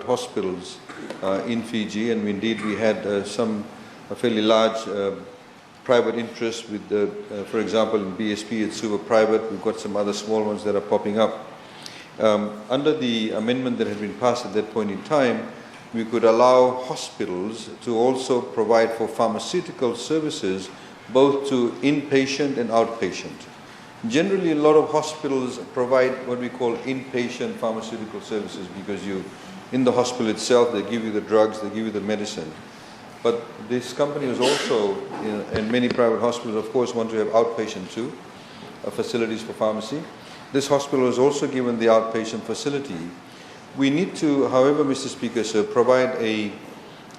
hospitals in Fiji, and indeed we had a fairly large private interest with, for example, in BSP it's super private. We've got some other small ones that are popping up. Under the amendment that had been passed at that point in time, we could allow hospitals to also provide for pharmaceutical services, both to inpatient and outpatient. Generally, a lot of hospitals provide what we call inpatient pharmaceutical services because in the hospital itself, they give you the drugs, they give you the medicine. But this company was also, and many private hospitals, of course, want to have outpatient too, facilities for pharmacy. This hospital was also given the outpatient facility. We need to, however, Mr. Speaker, sir, provide a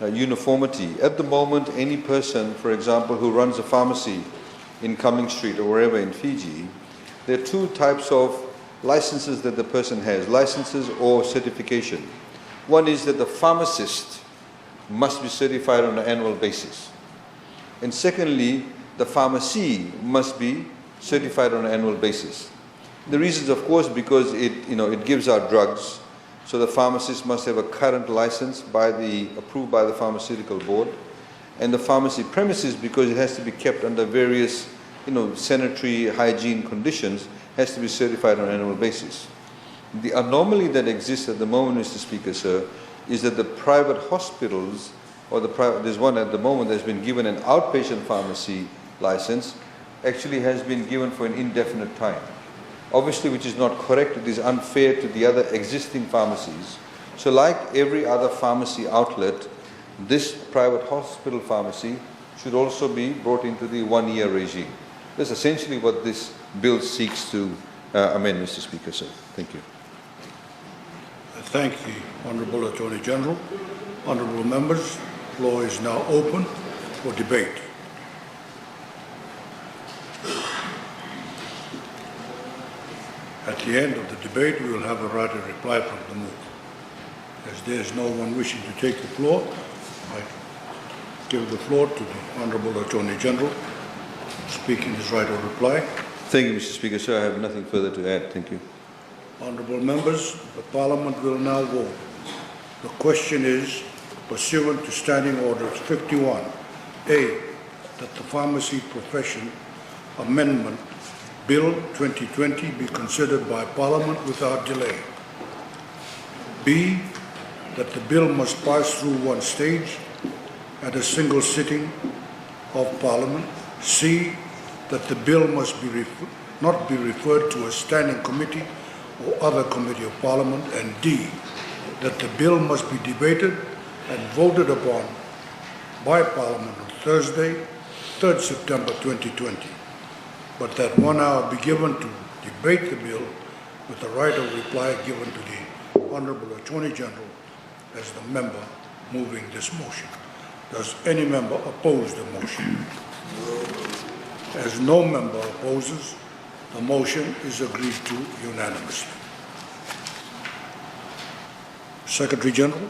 uniformity. At the moment, any person, for example, who runs a pharmacy in Cumming Street or wherever in Fiji, there are two types of licenses that the person has, licenses or certification. One is that the pharmacist must be certified on an annual basis. And secondly, the pharmacy must be certified on an annual basis. The reason is, of course, because it gives out drugs, so the pharmacist must have a current license approved by the pharmaceutical board, and the pharmacy premises, because it has to be kept under various sanitary hygiene conditions, has to be certified on an annual basis. The anomaly that exists at the moment, Mr. Speaker, sir, is that the private hospitals, there's one at the moment that's been given an outpatient pharmacy license, actually has been given for an indefinite time. Obviously, which is not correct, it is unfair to the other existing pharmacies. So like every other pharmacy outlet, this private hospital pharmacy should also be brought into the one-year regime. That's essentially what this bill seeks to amend, Mr. Speaker, sir. Thank you. Thank the Honourable Attorney General. Honourable members, the floor is now open for debate. At the end of the debate, we will have a right of reply from the move. As there is no one wishing to take the floor, I give the floor to the Honourable Attorney General, speaking his right of reply. Thank you, Mr. Speaker, sir. I have nothing further to add. Thank you. Honourable members, the Parliament will now vote. The question is, pursuant to Standing Orders 51, A, that the Pharmacy Profession Amendment Bill 2020 be considered by Parliament without delay. B, that the bill must pass through one stage at a single sitting of Parliament. C, that the bill must not be referred to a standing committee or other committee of Parliament. And D, that the bill must be debated and voted upon by Parliament on Thursday, 3rd September 2020. But that 1 hour be given to debate the bill with the right of reply given to the Honourable Attorney General as the member moving this motion. Does any member oppose the motion? As no member opposes, the motion is agreed to unanimously. Secretary General.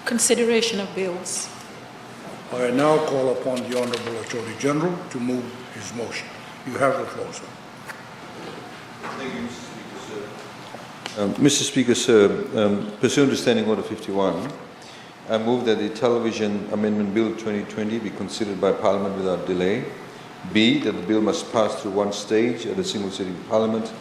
Consideration of bills. I now call upon the Honourable Attorney General to move his motion. You have the floor, sir. Thank you, Mr. Speaker, sir. Mr. Speaker, sir, pursuant to Standing Order 51, I move that the Television Amendment Bill 2020 be considered by Parliament without delay. B, that the bill must pass through one stage at a single sitting of Parliament.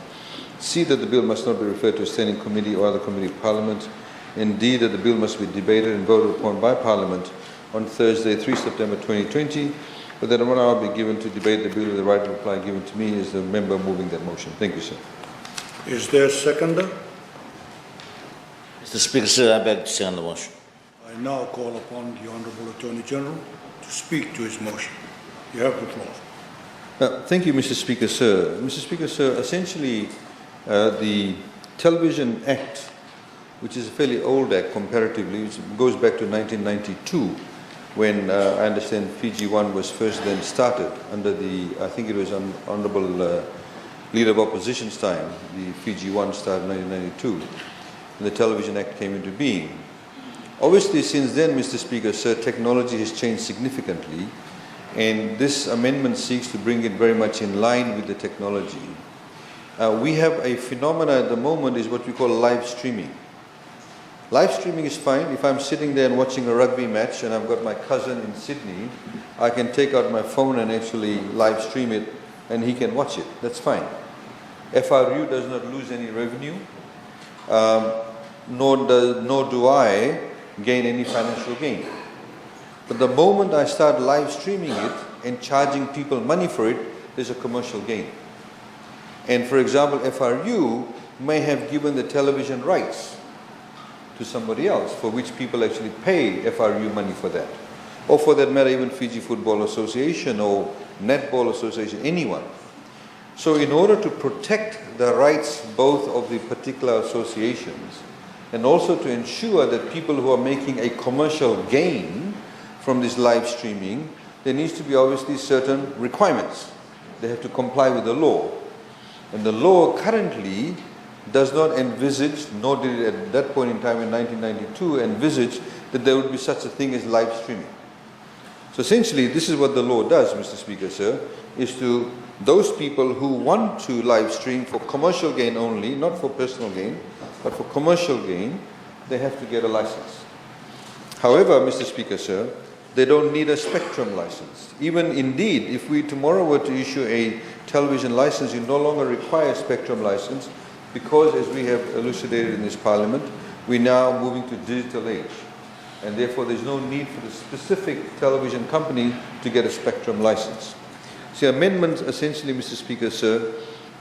C, that the bill must not be referred to a standing committee or other committee of Parliament. And D, that the bill must be debated and voted upon by Parliament on Thursday, 3 September 2020, but that 1 hour be given to debate the bill with the right of reply given to me as the member moving that motion. Thank you, sir. Is there a seconder? Mr. Speaker, sir, I beg to second the motion. I now call upon the Honourable Attorney General to speak to his motion. You have the floor. Thank you, Mr. Speaker, sir. Mr. Speaker, sir, essentially the Television Act, which is a fairly old act comparatively, which goes back to 1992, when I understand Fiji 1 was first then started under the, I think it was Honourable Leader of Opposition's time. The Fiji 1 started in 1992, and the Television Act came into being. Obviously, since then, Mr. Speaker, sir, technology has changed significantly, and this amendment seeks to bring it very much in line with the technology. We have a phenomena at the moment is what we call live streaming. Live streaming is fine. If I'm sitting there and watching a rugby match and I've got my cousin in Sydney, I can take out my phone and actually live stream it and he can watch it. That's fine. FRU does not lose any revenue, nor do I gain any financial gain. But the moment I start live streaming it and charging people money for it, there's a commercial gain. And for example, FRU may have given the television rights to somebody else, for which people actually pay FRU money for that. Or for that matter, even Fiji Football Association or Netball Association, anyone. So in order to protect the rights both of the particular associations and also to ensure that people who are making a commercial gain from this live streaming, there needs to be obviously certain requirements. They have to comply with the law. And the law currently does not envisage, nor did it at that point in time in 1992, envisage that there would be such a thing as live streaming. So essentially, this is what the law does, Mr. Speaker, sir, is to those people who want to live stream for commercial gain only, not for personal gain, but for commercial gain, they have to get a license. However, Mr. Speaker, sir, they don't need a spectrum license. Even indeed, if we tomorrow were to issue a television license, you no longer require a spectrum license because, as we have elucidated in this Parliament, we're now moving to digital age. And therefore, there's no need for the specific television company to get a spectrum license. So the amendment essentially, Mr. Speaker, sir,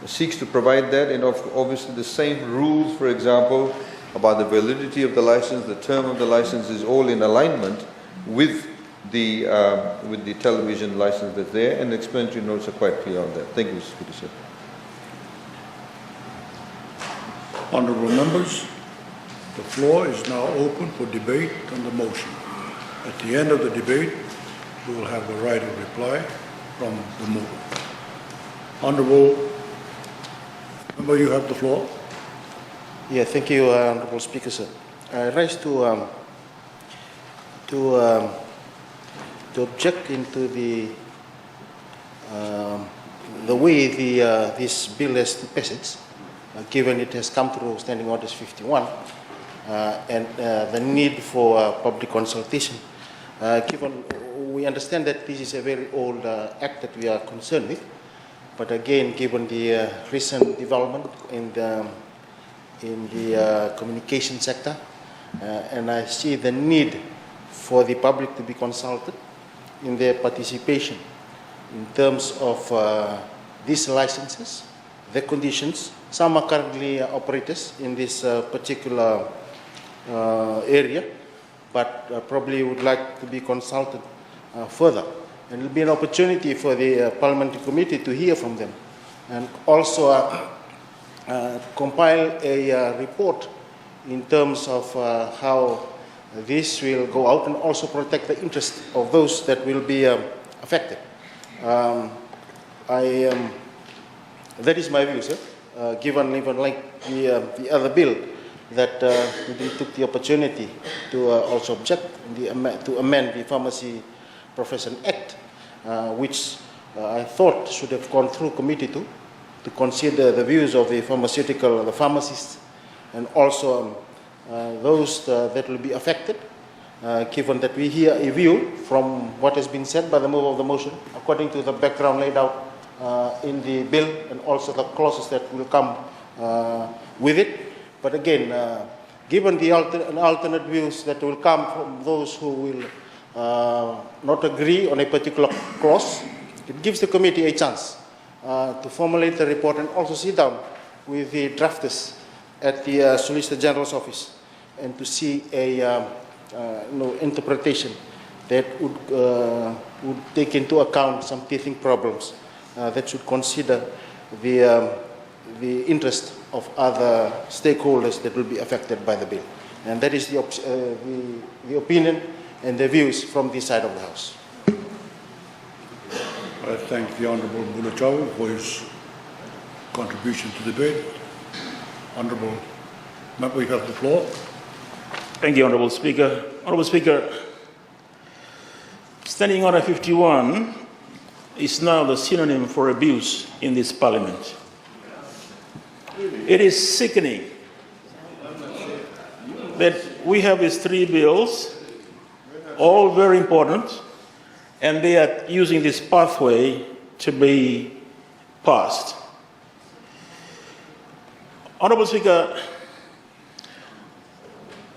seeks to provide that, and obviously the same rules, for example, about the validity of the license, the term of the license is all in alignment with the television license that's there, and the explanatory notes are quite clear on that. Thank you, Mr. Speaker, sir. Honourable members, the floor is now open for debate on the motion. At the end of the debate, we will have the right of reply from the mover. Honourable member, you have the floor. Yeah, thank you, Honourable Speaker, sir. I rise to object into the way this bill has to passage, given it has come through Standing Orders 51, and the need for public consultation. Given we understand that this is a very old act that we are concerned with, but again, given the recent development in the communication sector, and I see the need for the public to be consulted in their participation in terms of these licenses, the conditions. Some are currently operators in this particular area, but probably would like to be consulted further. And it will be an opportunity for the Parliamentary Committee to hear from them, and also compile a report in terms of how this will go out, and also protect the interest of those that will be affected. That is my view, sir. Given even like the other bill, that we took the opportunity to also object to amend the Pharmacy Profession Act, which I thought should have gone through committee to consider the views of the pharmacists, and also those that will be affected, given that we hear a view from what has been said by the mover of the motion, according to the background laid out in the bill, and also the clauses that will come with it. But again, given the alternate views that will come from those who will not agree on a particular clause, it gives the committee a chance to formulate the report, and also sit down with the drafters at the Solicitor General's office, and to see a interpretation that would take into account some teething problems that should consider the interest of other stakeholders that will be affected by the bill. And that is the opinion and the views from this side of the House. I thank the Honourable Bulachaw for his contribution to the debate. Honourable member, you have the floor. Thank you, Honourable Speaker. Honourable Speaker, Standing Order 51 is now the synonym for abuse in this Parliament. It is sickening that we have these three bills, all very important, and they are using this pathway to be passed. Honorable Speaker,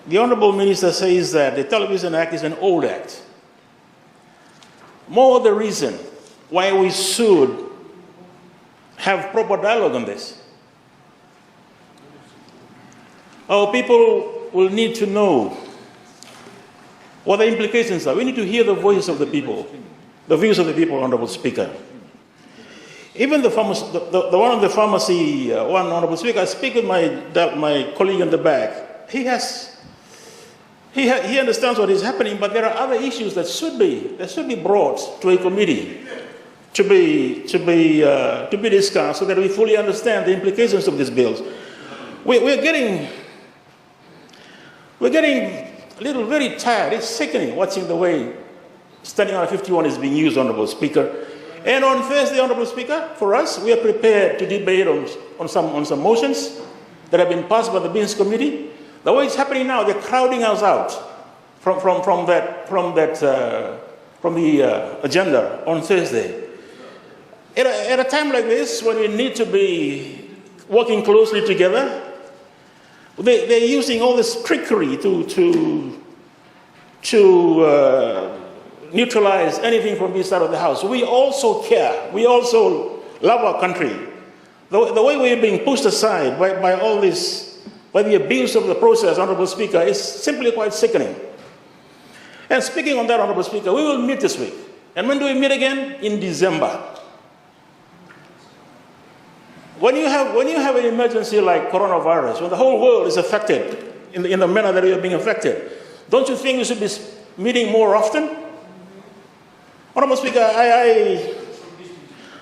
the Honorable Minister says that the Television Act is an old act. More the reason why we should have proper dialogue on this. Our people will need to know what the implications are. We need to hear the voices of the people, the views of the people, Honorable Speaker. Even the one on the pharmacy, one, Honorable Speaker, I speak with my colleague in the back. He understands what is happening, but there are other issues that should be brought to a committee to be discussed so that we fully understand the implications of these bills. We're getting a little very tired. It's sickening watching the way Standing Order 51 is being used, Honorable Speaker. And on Thursday, Honorable Speaker, for us, we are prepared to debate on some motions that have been passed by the Beans Committee. The way it's happening now, they're crowding us out from the agenda on Thursday. At a time like this, when we need to be working closely together, they're using all this trickery to neutralize anything from this side of the house. We also care. We also love our country. The way we're being pushed aside by all this, by the abuse of the process, Honorable Speaker, is simply quite sickening. And speaking on that, Honorable Speaker, we will meet this week. And when do we meet again? In December. When you have an emergency like coronavirus, when the whole world is affected in the manner that we are being affected, don't you think we should be meeting more often? Honorable Speaker,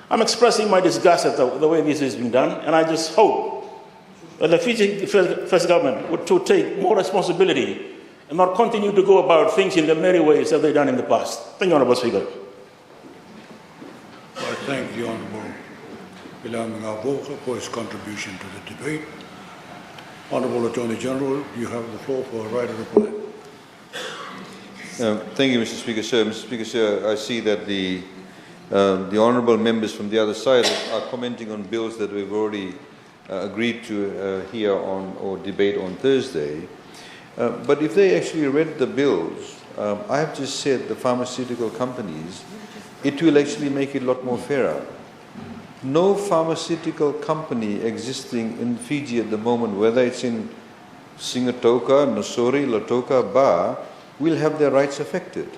I'm expressing my disgust at the way this is being done, and I just hope that the Fiji first government would to take more responsibility and not continue to go about things in the merry ways that they've done in the past. Thank you, Honorable Speaker. I thank the Honourable William Ngavoka for his contribution to the debate. Honourable Attorney General, you have the floor for a right of reply. Thank you, Mr. Speaker, sir. Mr. Speaker, sir, I see that the honourable members from the other side are commenting on bills that we've already agreed to hear on or debate on Thursday. But if they actually read the bills, I have just said the pharmaceutical companies, it will actually make it a lot more fairer. No pharmaceutical company existing in Fiji at the moment, whether it's in Singatoka, Nosori, Lautoka, Ba, will have their rights affected.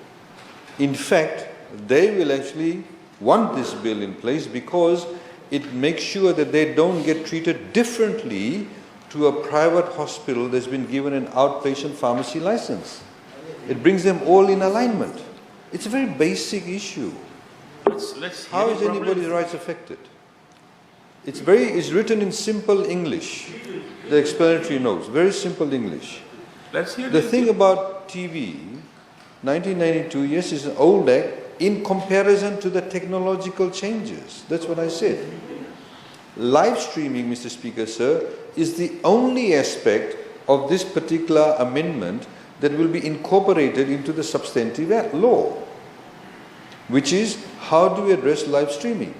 In fact, they will actually want this bill in place because it makes sure that they don't get treated differently to a private hospital that's been given an outpatient pharmacy license. It brings them all in alignment. It's a very basic issue. How is anybody's rights affected? It's written in simple English, the explanatory notes, very simple English. The thing about TV, 1992, yes, is an old act in comparison to the technological changes. That's what I said. Live streaming, Mr. Speaker, sir, is the only aspect of this particular amendment that will be incorporated into the substantive law, which is how do we address live streaming.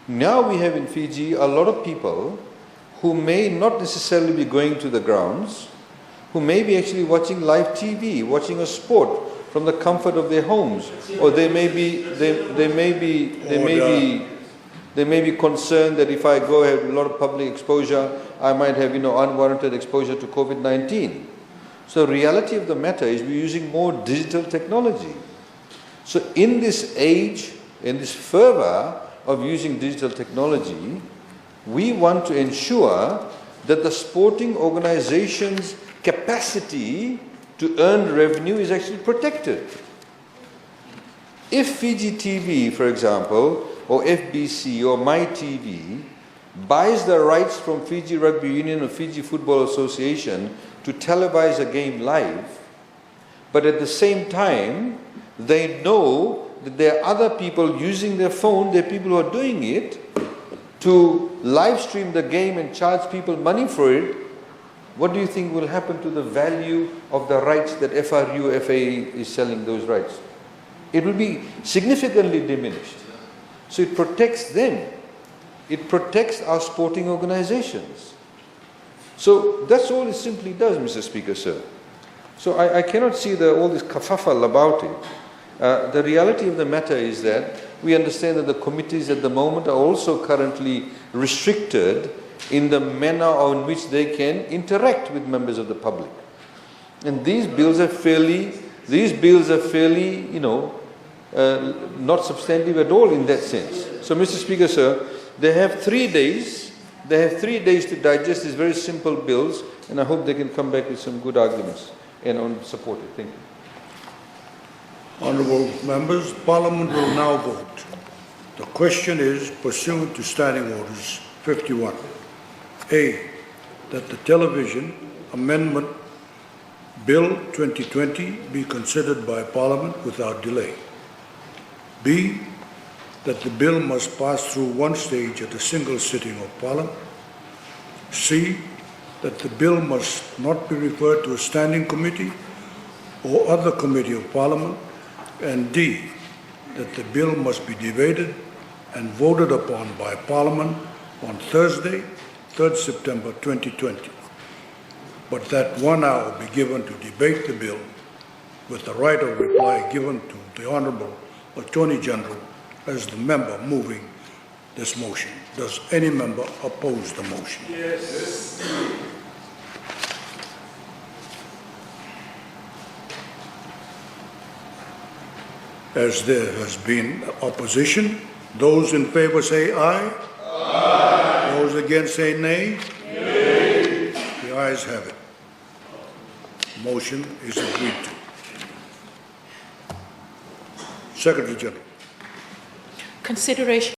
Now we have in Fiji a lot of people who may not necessarily be going to the grounds, who may be actually watching live TV, watching a sport from the comfort of their homes, or they may be concerned that if I go have a lot of public exposure, I might have unwarranted exposure to COVID-19. So the reality of the matter is we're using more digital technology. So in this age, in this fervor of using digital technology, we want to ensure that the sporting organization's capacity to earn revenue is actually protected. If Fiji TV, for example, or FBC or MyTV buys the rights from Fiji Rugby Union or Fiji Football Association to televise a game live, but at the same time they know that there are other people using their phone, there are people who are doing it, to live stream the game and charge people money for it, what do you think will happen to the value of the rights that FRU, FAE is selling those rights? It will be significantly diminished. So it protects them. It protects our sporting organizations. So that's all it simply does, Mr. Speaker, sir. So I cannot see all this kafafal about it. The reality of the matter is that we understand that the committees at the moment are also currently restricted in the manner in which they can interact with members of the public. And these bills are fairly, not substantive at all in that sense. So, Mr. Speaker, sir, they have 3 days. They have 3 days to digest these very simple bills, and I hope they can come back with some good arguments and support it. Thank you. Honourable members, Parliament will now vote. The question is pursuant to Standing Orders 51. A, that the Television Amendment Bill 2020 be considered by Parliament without delay. B, that the bill must pass through one stage at a single sitting of Parliament. C, that the bill must not be referred to a standing committee or other committee of Parliament. And D, that the bill must be debated and voted upon by Parliament on Thursday, 3rd September 2020. But that 1 hour be given to debate the bill with the right of reply given to the Honourable Attorney General as the member moving this motion. Does any member oppose the motion? Yes. As there has been opposition, those in favour say aye. Aye. Those against say nay. Nay. The ayes have it. Motion is agreed to. Secretary General. Consideration